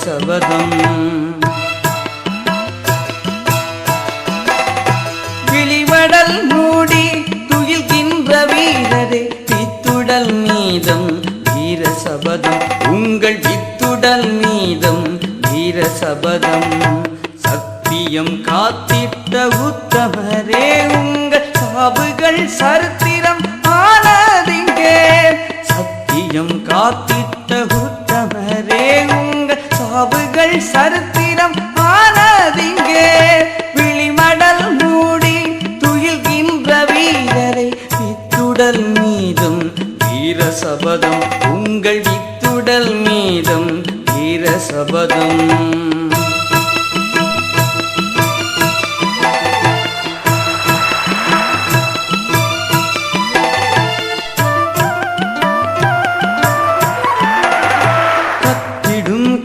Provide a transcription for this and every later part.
சபதம். விழிவடல் மூடி துயில்கின்ற வீரரே வித்துடல் மீதம் வீர சபதம். உங்கள் வித்துடல் மீதம் வீர சபதம். சத்தியம் காத்திட்ட உத்தமரே உங்கள் சாவுகள் சரித்திரம் ஆனதிங்கே. சத்தியம் காத்திட்ட உத்தமரே உங்கள் சாவுகள் சரித்திரம் ஆனதிங்கே. விழிமடல் மூடி துயில்கின்ற வீரரை வித்துடல் மீதும் வீர சபதம். உங்கள் வித்துடல் மீதும் வீர சபதம்.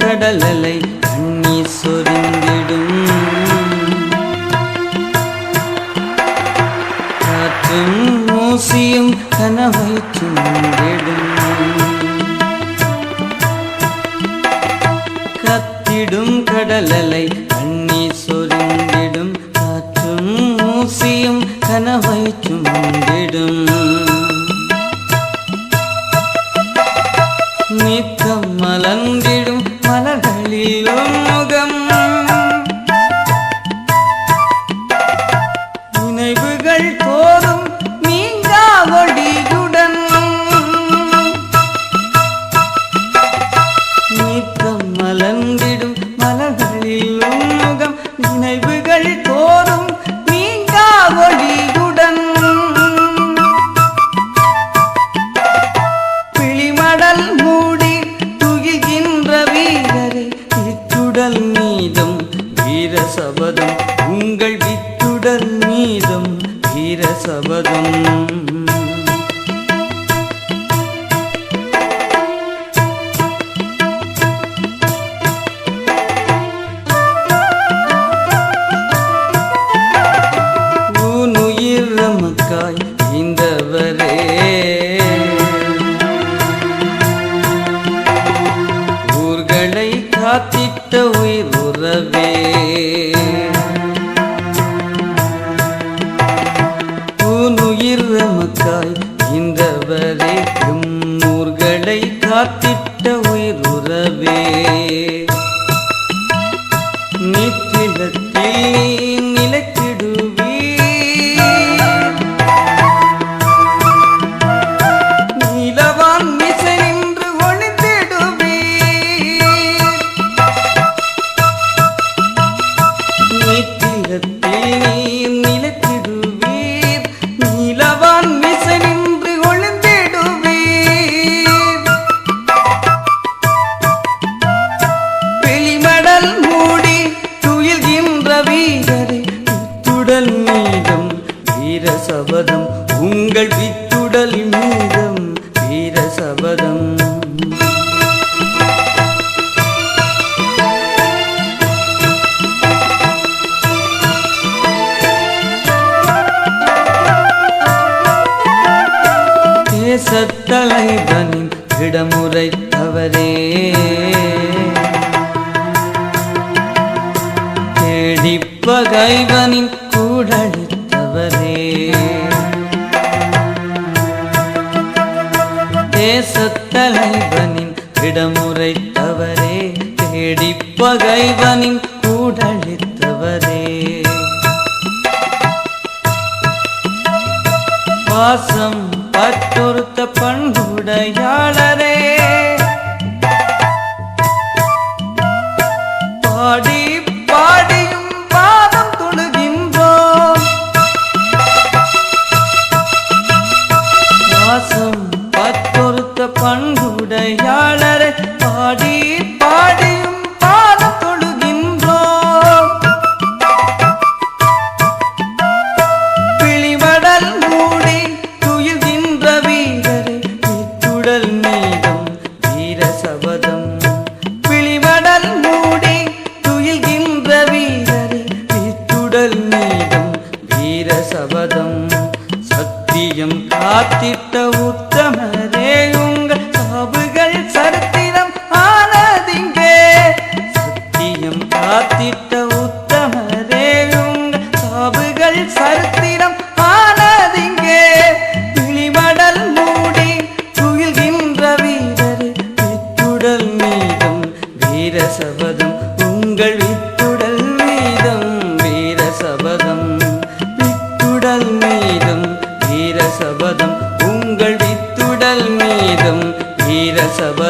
கடலலை கண்ணீர் சொரிந்திடும் காற்றும் மூசியும் கனவை சுண்டிடும். கத்திடும் கடலலை கண்ணீர் சொரிந்திடும் காற்றும் மூசியும் கனவை சுண்டிடும். நித்தம் மலர்ந்திடும் மலர்களிலும் முகம் நினைவுகள் தோறும் நீங்கா ஒளியுடன். நித்தம் மலர்ந்திடும் மலர்களிலும் முகம் நினைவுகள் தோறும் நீங்கா ஒளியுடன். விழிமடல் மூடி துயில்கின்ற வீரரை வித்துடல் மீதும் வீர சபதம். உங்கள் வித்துடல் மீதும் வீர சபதம். ஊனுயிர் நமக்காய் ஈந்தவரே ஊர்களை காத்திட்ட உயிர் உறவே. ஊனுயிர் நமக்காய் ஈந்தவரே ஊர்களை காத்திட்ட உயிர் உறவே. நித்திலத்தில் நிலைத்திடுவே நீலவான் மிசை நின்று ஒளிந்திடுவே. நித்திலத்தில் நிலைத்திடுவீர் நீலவான் மிசை நின்று ஒளிந்திடுவீர். வெளிமடல் மூடி துயில்கின்ற வீரரை வித்துடல் மீதும் வீர சபதம். உங்கள் வித்துடல் மீதும் வீர சபதம். தேசத்தலைவனின் இடமுறைத்தவரே தேடிப்பகைவனின் கூடழித்தவரே. தேசத்தலைவனின் இடமுறைத்தவரே தேடிப்பகைவனின் கூடழித்தவரே. பாசம் பற்றொருத்த பண்புடையாளரே பாடி பாடியும் பாதம் தொழுகின்றோம். பாசம் பற்றொருத்த பண்புடையாளரே பாடி பாடியும் பாதம் தொழுகின்றோம். விழிவடல் மூடி துயில்கின்ற வீரரை வித்துடல் மீதும் வீர சபதம். விழிவடல் மூடி துயில்கின்ற வீரரை வித்துடல் மீதும் வீர சபதம். சத்தியம் காத்திட்ட உத்தமரே உங்கள் சாவுகள் சரித்திரம் ஆனதிங்கே.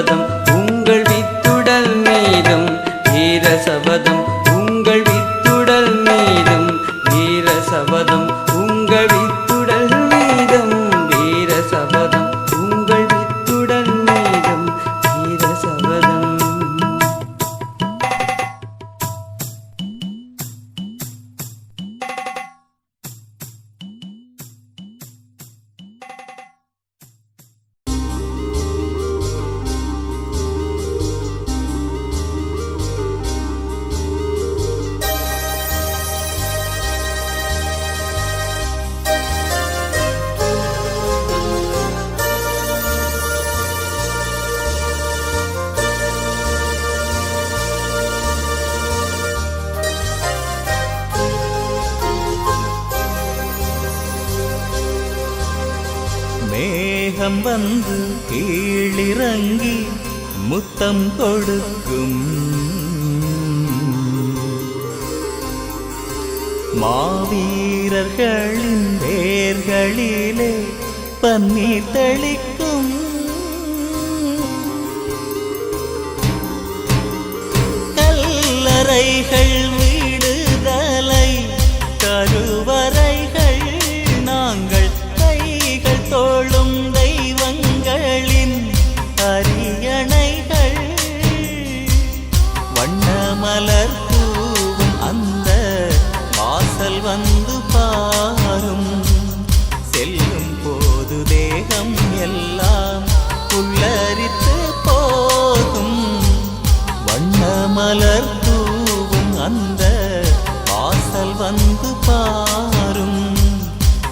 சபதம் உங்கள் வித்துடல் மீதும் வீர சபதம் உங்கள் வித்துடல் மீதும் வீர சபதம் உங்கள் வித்துடல் மீதும் வீர சபதம் உங்கள் வித்துடல் மீதும் வீர சபதம். மேகம் வந்து கீழிறங்கி முத்தம் கொடுக்கும் மாவீரர்களின் வேர்களிலே பன்னீர் தெளிக்கும் கல்லறைகள் விடுதலை கருவறைகள் நாங்கள் தோளும் தெய்வங்களின் அரியணைகள் வண்ணமலர் பூவும் அந்த வாசல் வந்து பாரும் செல்லும் போது தேகம் எல்லாம் புல்லரித்து போகும் வண்ணமலர் பூவும் அந்த வாசல் வந்து பாரும்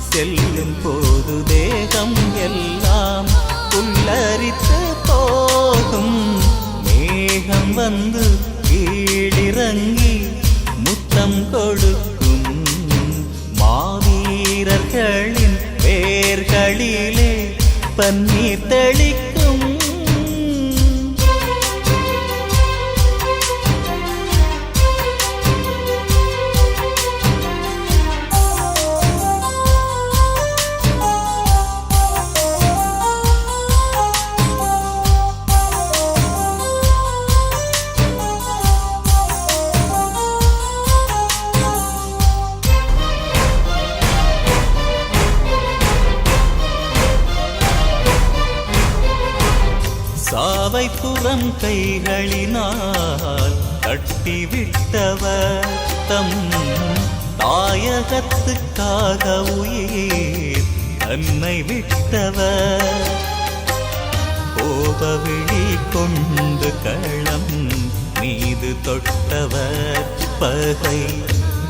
செல்லும் போது தேகம் எல்லாம் புல்லரித்து போகும் மேகம் வந்து கீழிறங்கி முத்தம் கொடுக்கும் மாவீரர்களின் வேர்களிலே பன்னீர் தெளிக்கும் சாவை புறம் கைகளினால் கட்டிவிட்டவர் தம் தாயகத்துக்காக உயிர் தன்னை விட்டவர் கோபவிழி கொண்டு களம் மீது தொட்டவர் பகை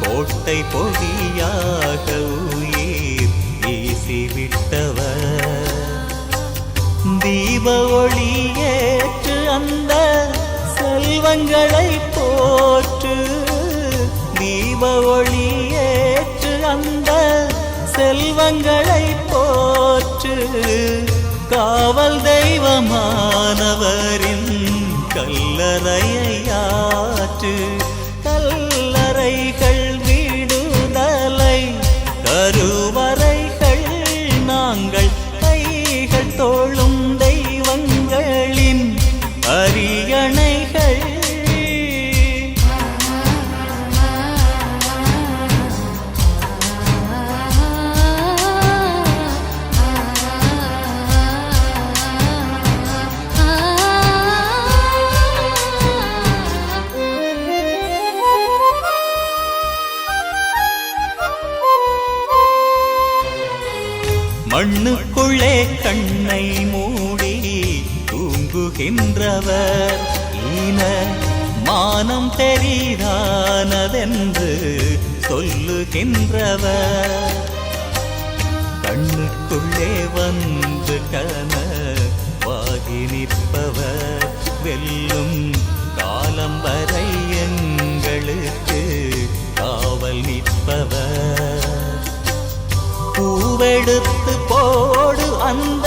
கோட்டை பொடியாக உயிர் வீசிவிட்டவர் தீப ஒளியேற்று அந்த செல்வங்களை போற்று தீப ஒளியேற்று அந்த செல்வங்களை போற்று காவல் தெய்வமானவரின் கல்லறையாற்று கல்லறைகள் விடுதலை கருவறைகள் நாங்கள் கைகள் தோளும் தெய்வங்களின் அரியணைகள் மண்ணுக்குள்ளே கண்ணை மூடி தூங்குகின்றவர் ஈன மானம் தெரியானதென்று சொல்லுகின்றவர் கண்ணுக்குள்ளே வந்து கனவாகி நிற்பவர் வெல்லும் காலம் வரை எங்களுக்கு காவல் நிற்பவர் பூவெடுத்து போடு அந்த